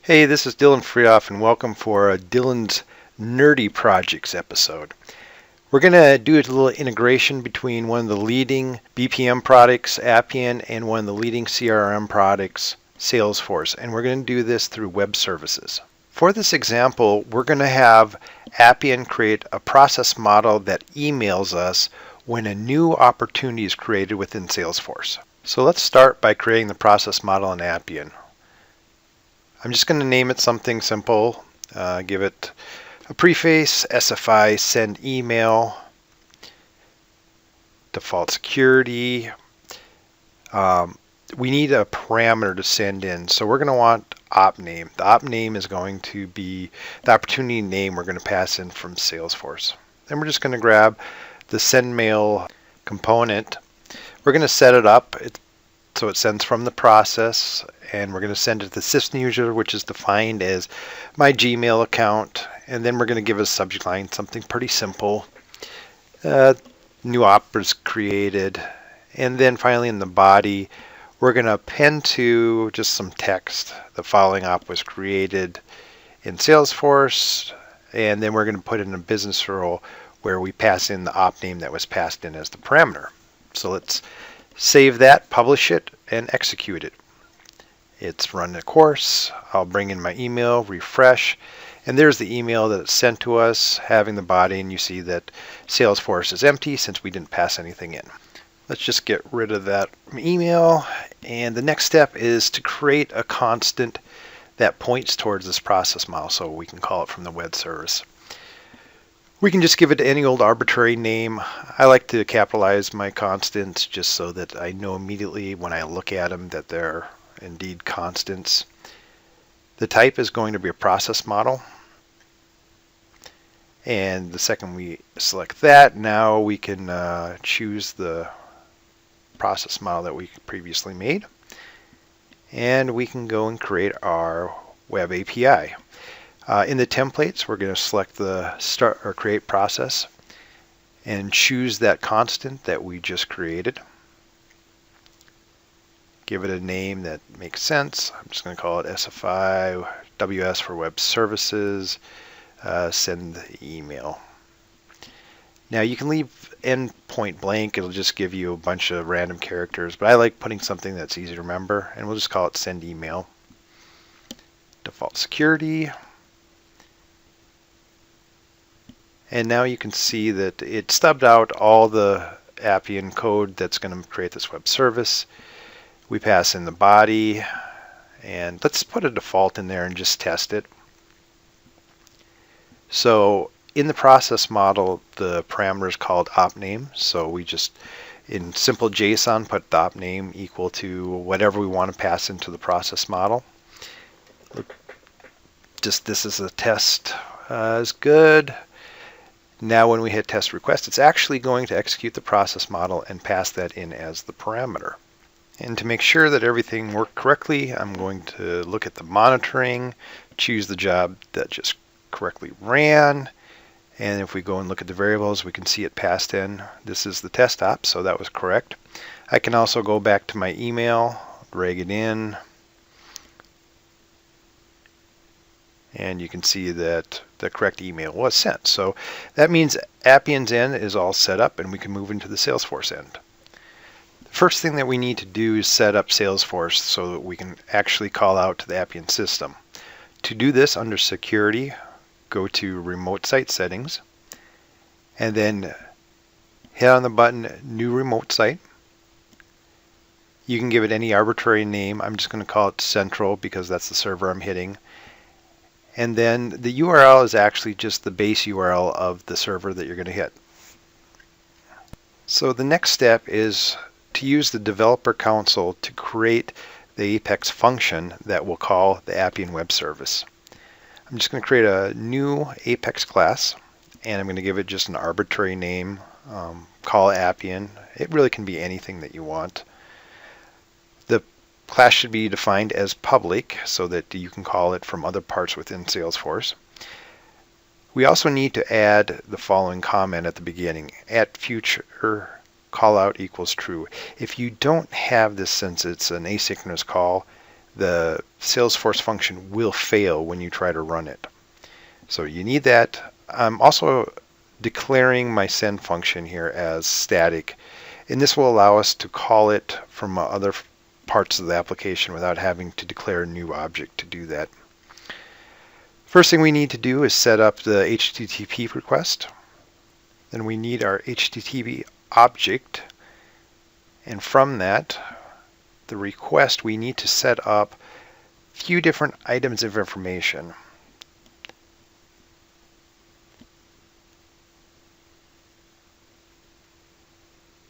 Hey, this is Dylan Freehoff, and welcome for Dylan's Nerdy Projects episode. We're going to do a little integration between one of the leading BPM products, Appian, and one of the leading CRM products, Salesforce, and we're going to do this through web services. For this example, we're going to have Appian create a process model that emails us when a new opportunity is created within Salesforce. So let's start by creating the process model in Appian. I'm just going to name it something simple, give it a preface, SFI, send email, default security. We need a parameter to send in, so we're going to want op name. The op name is going to be the opportunity name we're going to pass in from Salesforce. Then we're just going to grab the send mail component. We're going to set it up so it sends from the process, and we're going to send it to the system user, which is defined as my Gmail account, and then we're going to give a subject line, something pretty simple. New op is created, and then finally in the body, we're going to append to just some text. The following op was created in Salesforce, and then we're going to put in a business rule where we pass in the op name that was passed in as the parameter. So let's save that, publish it, and execute it. It's run a course. I'll bring in my email, refresh, and there's the email that it's sent to us having the body, and you see that Salesforce is empty since we didn't pass anything in. Let's just get rid of that email, and the next step is to create a constant that points towards this process model, so we can call it from the web service. We can just give it any old arbitrary name. I like to capitalize my constants just so that I know immediately when I look at them that they're indeed constants. The type is going to be a process model. And the second we select that, now we can choose the process model that we previously made. And we can go and create our web API. In the templates, we're going to select the start or create process and choose that constant that we just created. Give it a name that makes sense. I'm just going to call it SFI WS for web services. Send the email. Now you can leave endpoint blank. It'll just give you a bunch of random characters, but I like putting something that's easy to remember, and we'll just call it send email. Default security. And now you can see that it stubbed out all the Appian code that's going to create this web service. We pass in the body, and let's put a default in there and just test it. So in the process model, the parameter is called op name. So we just, in simple JSON, put the op name equal to whatever we want to pass into the process model. Just this is a test is good. Now when we hit test request, it's actually going to execute the process model and pass that in as the parameter. And to make sure that everything worked correctly, I'm going to look at the monitoring, choose the job that just correctly ran, and if we go and look at the variables, we can see it passed in. This is the test op, so that was correct. I can also go back to my email, drag it in, and you can see that the correct email was sent. So that means Appian's end is all set up, and we can move into the Salesforce end. The first thing that we need to do is set up Salesforce so that we can actually call out to the Appian system. To do this, under security, go to remote site settings, and then hit on the button new remote site. You can give it any arbitrary name. I'm just going to call it central because that's the server I'm hitting. And then the URL is actually just the base URL of the server that you're going to hit. So the next step is to use the developer console to create the Apex function that will call the Appian web service. I'm just going to create a new Apex class, and I'm going to give it just an arbitrary name, call Appian. It really can be anything that you want. The class should be defined as public so that you can call it from other parts within Salesforce. We also need to add the following comment at the beginning: at future callout equals true. If you don't have this, since it's an asynchronous call, the Salesforce function will fail when you try to run it. So you need that. I'm also declaring my send function here as static, and this will allow us to call it from other parts of the application without having to declare a new object to do that. First thing we need to do is set up the HTTP request. Then we need our HTTP object, and from that, the request, we need to set up a few different items of information.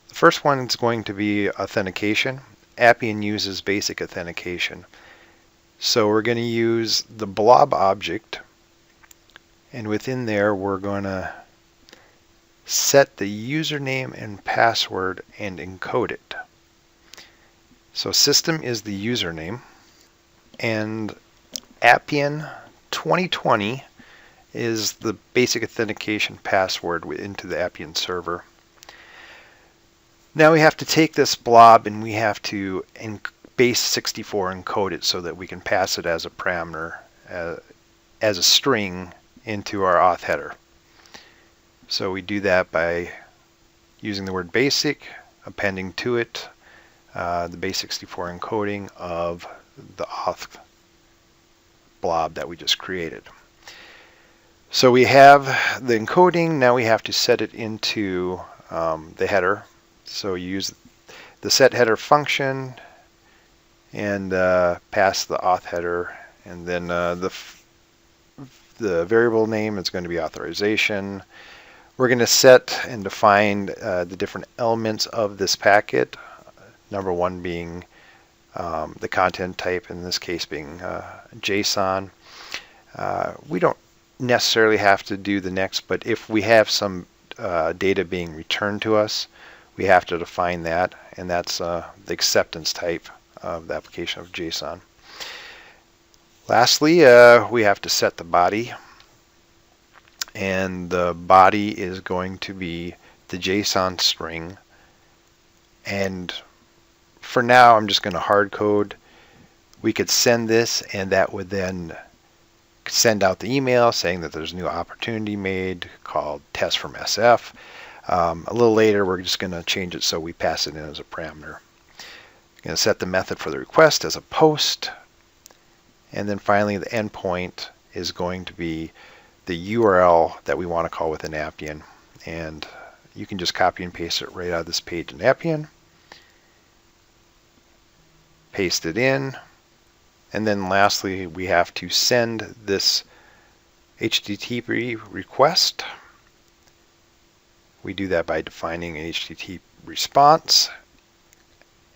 The first one is going to be authentication. Appian uses basic authentication. So we're going to use the blob object, and within there we're going to set the username and password and encode it. So system is the username, and Appian 2020 is the basic authentication password into the Appian server. Now we have to take this blob and we have to base64 encode it so that we can pass it as a parameter, as a string into our auth header. So we do that by using the word basic, appending to it the base64 encoding of the auth blob that we just created. So we have the encoding. Now we have to set it into the header. So you use the set header function and pass the auth header, and then the variable name is going to be authorization. We're going to set and define the different elements of this packet. Number one being the content type, in this case being JSON. We don't necessarily have to do the next, but if we have some data being returned to us, we have to define that, and that's the acceptance type of the application of JSON. Lastly, we have to set the body, and the body is going to be the JSON string. And for now, I'm just going to hard code. We could send this, and that would then send out the email saying that there's a new opportunity made called test from SF. A little later, we're just going to change it so we pass it in as a parameter. I'm going to set the method for the request as a post, and then finally the endpoint is going to be the URL that we want to call within Appian, and you can just copy and paste it right out of this page in Appian, paste it in, and then lastly we have to send this HTTP request. We do that by defining an HTTP response,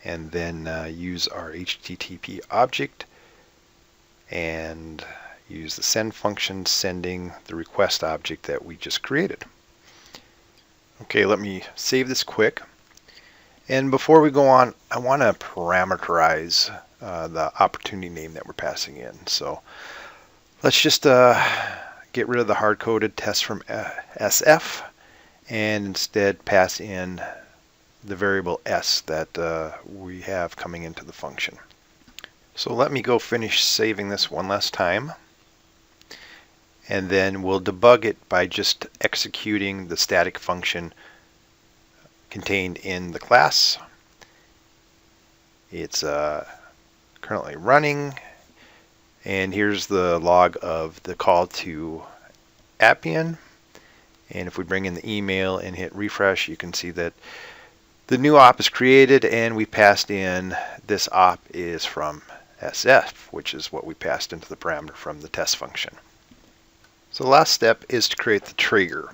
and then use our HTTP object and use the send function sending the request object that we just created. Okay, let me save this quick. And before we go on, I want to parameterize the opportunity name that we're passing in. So let's just get rid of the hard-coded test from SF and instead pass in the variable s that we have coming into the function. So let me go finish saving this one last time, and then we'll debug it by just executing the static function contained in the class. It's currently running, and here's the log of the call to Appian. And if we bring in the email and hit refresh, you can see that the new op is created, and we passed in this op is from SF, which is what we passed into the parameter from the test function. So the last step is to create the trigger.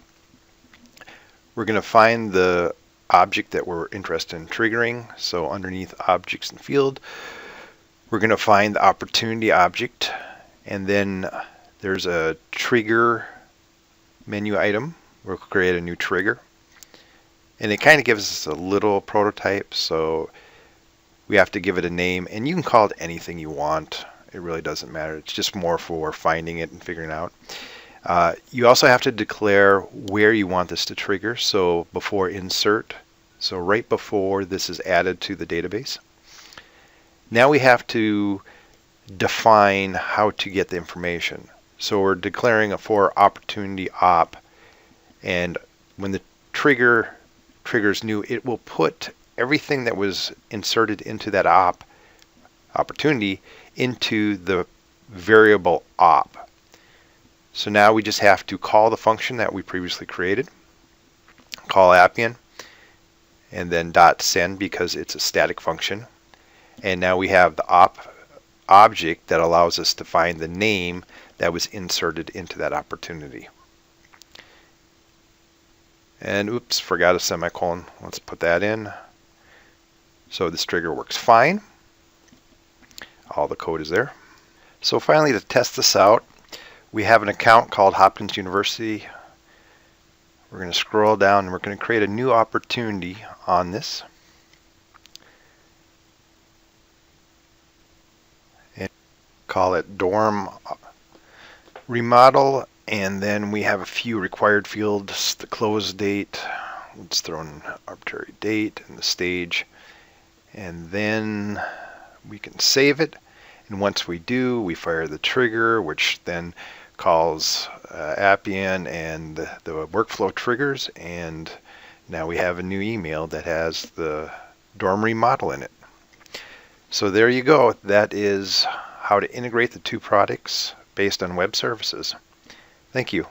We're going to find the object that we're interested in triggering. So underneath objects and field, we're going to find the opportunity object, and then there's a trigger menu item. We'll create a new trigger, and it kind of gives us a little prototype, so we have to give it a name, and you can call it anything you want. It really doesn't matter. It's just more for finding it and figuring it out. You also have to declare where you want this to trigger, so before insert, so right before this is added to the database. Now we have to define how to get the information. So we're declaring a for opportunity op, and when the trigger triggers new, it will put everything that was inserted into that opportunity into the variable op. So now we just have to call the function that we previously created, call Appian, and then .send because it's a static function. And now we have the object that allows us to find the name that was inserted into that opportunity. And oops, forgot a semicolon. Let's put that in. So this trigger works fine. All the code is there. So finally, to test this out, we have an account called Hopkins University. We're going to scroll down and we're going to create a new opportunity on this. And call it dorm remodel, and then we have a few required fields: the close date, let's throw in an arbitrary date, and the stage, and then we can save it. And once we do, we fire the trigger, which then calls Appian and the workflow triggers, and now we have a new email that has the dorm remodel in it. So there you go. That is how to integrate the two products based on web services. Thank you.